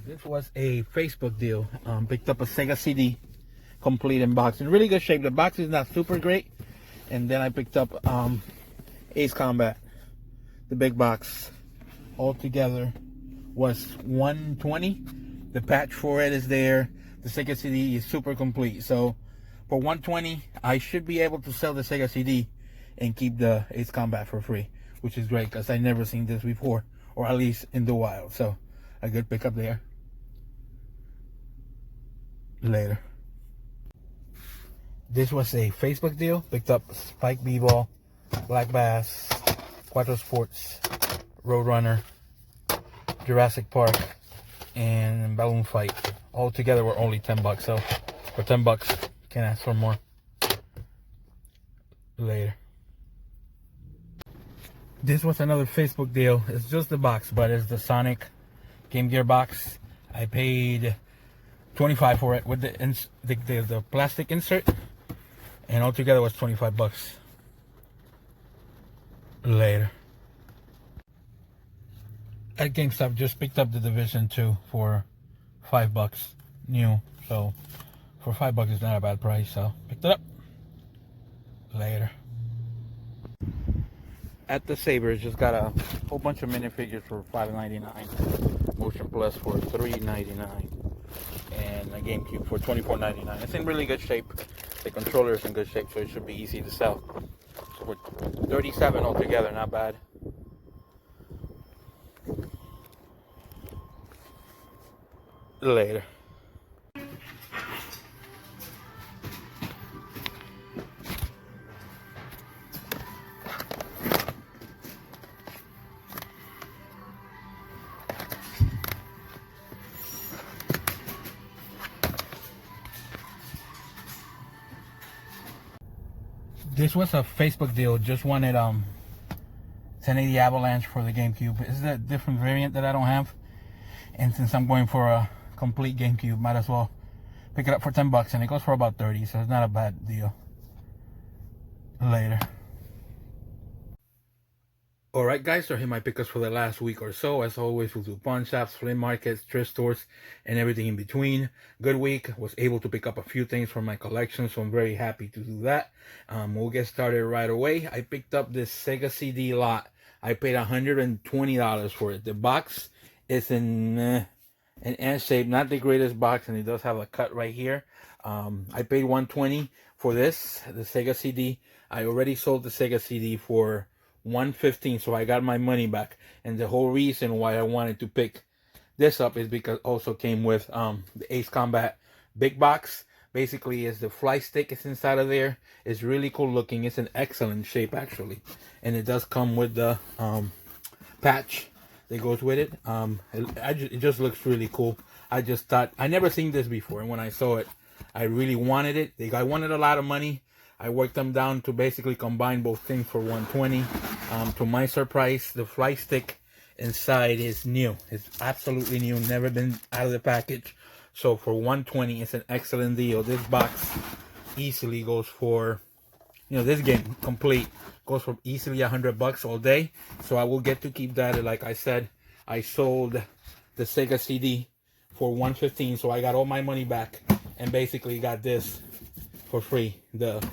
This was a Facebook deal. Picked up a Sega CD, complete in box, in really good shape. The box is not super great, and then I picked up Ace Combat, the big box. All together was $120. The patch for it is there. The Sega CD is super complete. So for $120, I should be able to sell the Sega CD and keep the Ace Combat for free, which is great because I never seen this before, or at least in the wild. So a good pickup there. Later. This was a Facebook deal. Picked up Spike B-Ball, Black Bass, Quattro Sports, Roadrunner, Jurassic Park, and Balloon Fight. All together were only $10. So for $10, can't ask for more. Later. This was another Facebook deal. It's just the box, but it's the Sonic Game Gear box. I paid $25 for it with the plastic insert, and altogether was $25. Later. At GameStop, just picked up the Division 2 for $5 new. So for $5, it's not a bad price. So picked it up. Later. At the Sabres, just got a whole bunch of minifigures for $5.99. Motion Plus for $3.99. And a GameCube for $24.99. It's in really good shape. The controller is in good shape, so it should be easy to sell. For $37 altogether, not bad. Later. This was a Facebook deal. Just wanted 1080 Avalanche for the GameCube. This is a different variant that I don't have, and since I'm going for a complete GameCube, might as well pick it up for $10, and it goes for about $30, so it's not a bad deal. Later. Alright guys, so here my pickups for the last week or so. As always, we'll do pawn shops, flea markets, thrift stores, and everything in between. Good week. Was able to pick up a few things from my collection, so I'm very happy to do that. We'll get started right away. I picked up this Sega CD lot. I paid $120 for it. The box is in an S shape, not the greatest box, and it does have a cut right here. I paid $120 for this, the Sega CD. I already sold the Sega CD for $115, so I got my money back. And the whole reason why I wanted to pick this up is because it also came with the Ace Combat big box. Basically, is the fly stick is inside of there. It's really cool looking. It's in excellent shape actually, and it does come with the patch that goes with it. It just looks really cool. I just thought, I never seen this before, and when I saw it, I really wanted it. I wanted a lot of money. I worked them down to basically combine both things for $120. To my surprise, the fly stick inside is new. It's absolutely new, never been out of the package. So for $120, it's an excellent deal. This box easily goes for, this game complete goes for easily $100 all day. So I will get to keep that. Like I said, I sold the Sega CD for $115, so I got all my money back and basically got this for free, the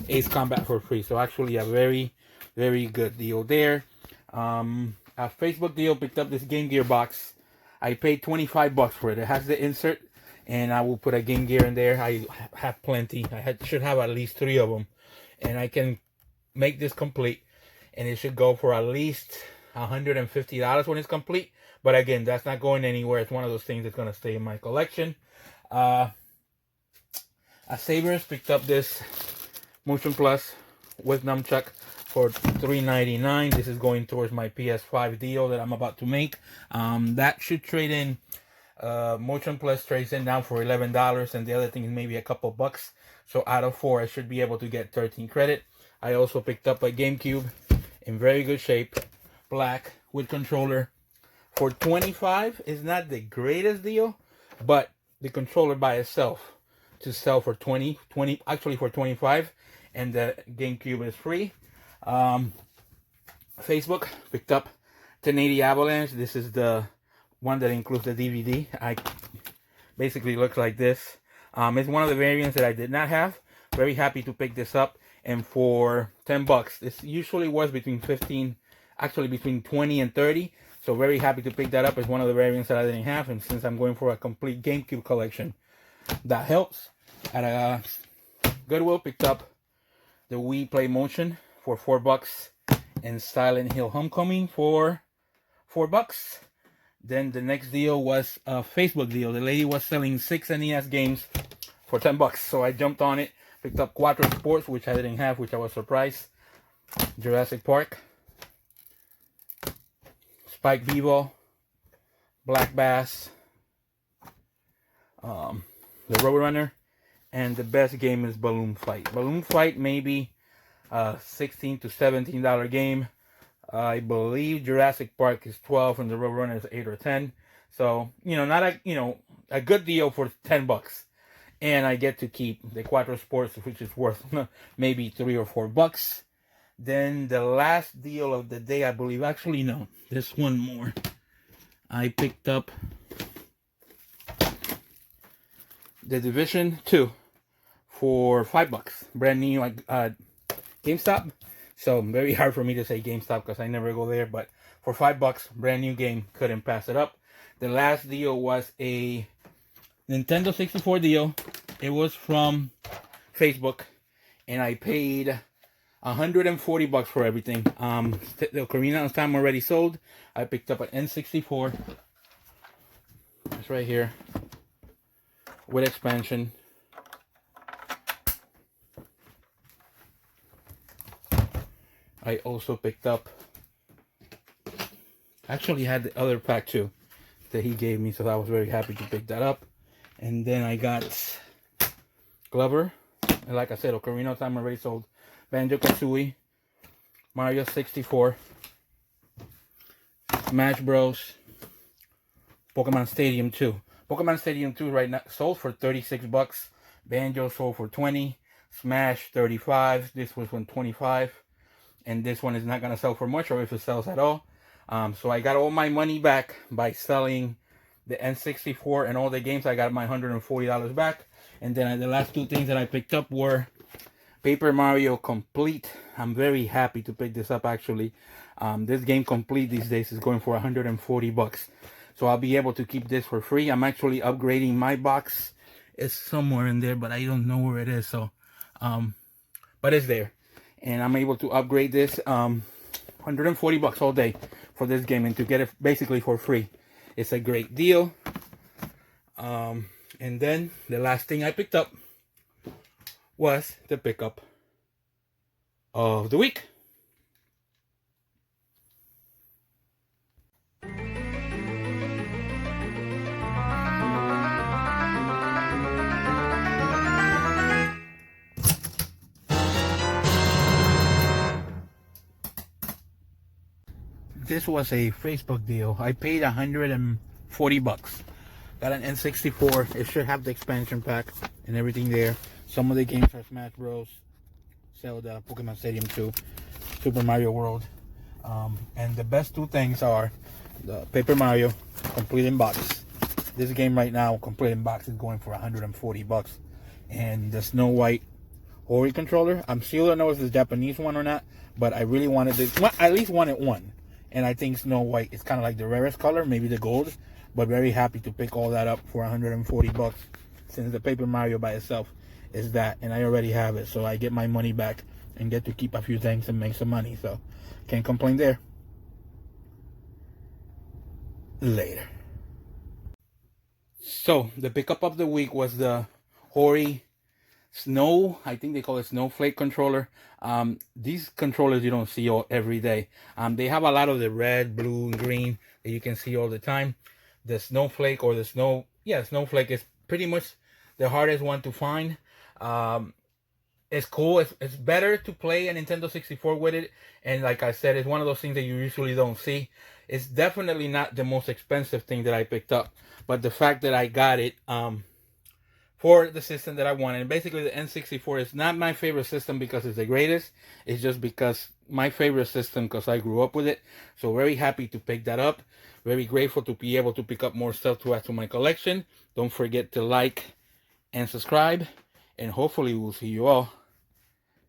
Ace Combat for free. So actually a very, very good deal there. A Facebook deal, picked up this Game Gear box. I paid $25 for it. It has the insert, and I will put a Game Gear in there. I have plenty. Should have at least 3 of them, and I can make this complete, and it should go for at least $150 when it's complete. But again, that's not going anywhere. It's one of those things that's gonna stay in my collection. At Sabres, picked up this Motion Plus with nunchuck for $3.99. This is going towards my PS5 deal that I'm about to make. That should trade in. Motion Plus trades in down for $11, and the other thing is maybe a couple bucks. So out of 4, I should be able to get 13 credit. I also picked up a GameCube in very good shape, black with controller for $25. Is not the greatest deal, but the controller by itself to sell for actually for $25, and the GameCube is free. Facebook, picked up 1080 Avalanche. This is the one that includes the DVD. I basically looks like this. It's one of the variants that I did not have. Very happy to pick this up, and for $10, this usually was between 15, actually between 20 and 30. So very happy to pick that up. It's one of the variants that I didn't have, and since I'm going for a complete GameCube collection, that helps. At Goodwill, picked up the Wii Play Motion for $4, and Silent Hill Homecoming for $4. Then the next deal was a Facebook deal. The lady was selling 6 NES games for $10, so I jumped on it. Picked up Quattro Sports, which I didn't have, which I was surprised. Jurassic Park, Spike Vivo, Black Bass, the Roadrunner, and the best game is Balloon Fight. Balloon Fight maybe a $16 to $17 game. I believe Jurassic Park is 12 and the Roadrunner is 8 or 10. So, not a good deal for $10. And I get to keep the Quattro Sports, which is worth maybe $3 or $4. Then the last deal of the day, I believe, actually no, there's one more. I picked up The Division 2 for $5, brand new GameStop. So very hard for me to say GameStop because I never go there, but for $5, brand new game, couldn't pass it up. The last deal was a Nintendo 64 deal. It was from Facebook, and I paid $140 for everything. The Ocarina of Time already sold. I picked up an N64. It's right here with expansion. I also picked up, actually had the other pack too that he gave me, so I was very happy to pick that up. And then I got Glover, and like I said, Ocarina of Time already sold. Banjo-Kazooie, Mario 64, Smash Bros, Pokemon Stadium 2. Pokemon Stadium 2 right now sold for $36. Banjo sold for $20. Smash $35. This was one $25. And this one is not gonna sell for much, or if it sells at all. So I got all my money back by selling the N64 and all the games. I got my $140 back. And then the last two things that I picked up were Paper Mario Complete. I'm very happy to pick this up actually. This game Complete these days is going for $140. So I'll be able to keep this for free. I'm actually upgrading my box. It's somewhere in there, but I don't know where it is. So, but it's there. And I'm able to upgrade this $140 all day for this game, and to get it basically for free. It's a great deal. And then the last thing I picked up was the pickup of the week. This was a Facebook deal. I paid $140. Got an N64. It should have the expansion pack and everything there. Some of the games are Smash Bros, Zelda, Pokemon Stadium 2, Super Mario World. And the best two things are the Paper Mario Complete in Box. This game right now, Complete in Box, is going for $140. And the Snow White Ori controller. I'm still don't know if it's the Japanese one or not, but I really wanted this. Well, I at least wanted one. And I think Snow White is kind of like the rarest color, maybe the gold. But very happy to pick all that up for $140, since the Paper Mario by itself is that, and I already have it. So I get my money back and get to keep a few things and make some money. So can't complain there. Later. So the pickup of the week was the Ori Snow, I think they call it Snowflake controller. These controllers you don't see every day. They have a lot of the red, blue, and green that you can see all the time. The Snowflake, or the Snowflake is pretty much the hardest one to find. It's cool. It's better to play a Nintendo 64 with it. And like I said, it's one of those things that you usually don't see. It's definitely not the most expensive thing that I picked up. But the fact that I got it for the system that I wanted. And basically the N64 is not my favorite system because it's the greatest. It's just because my favorite system because I grew up with it. So very happy to pick that up. Very grateful to be able to pick up more stuff to add to my collection. Don't forget to like and subscribe. And hopefully we'll see you all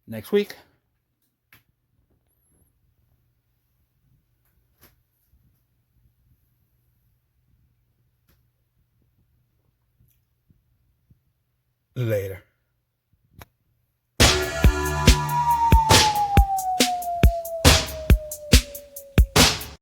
next week. Later.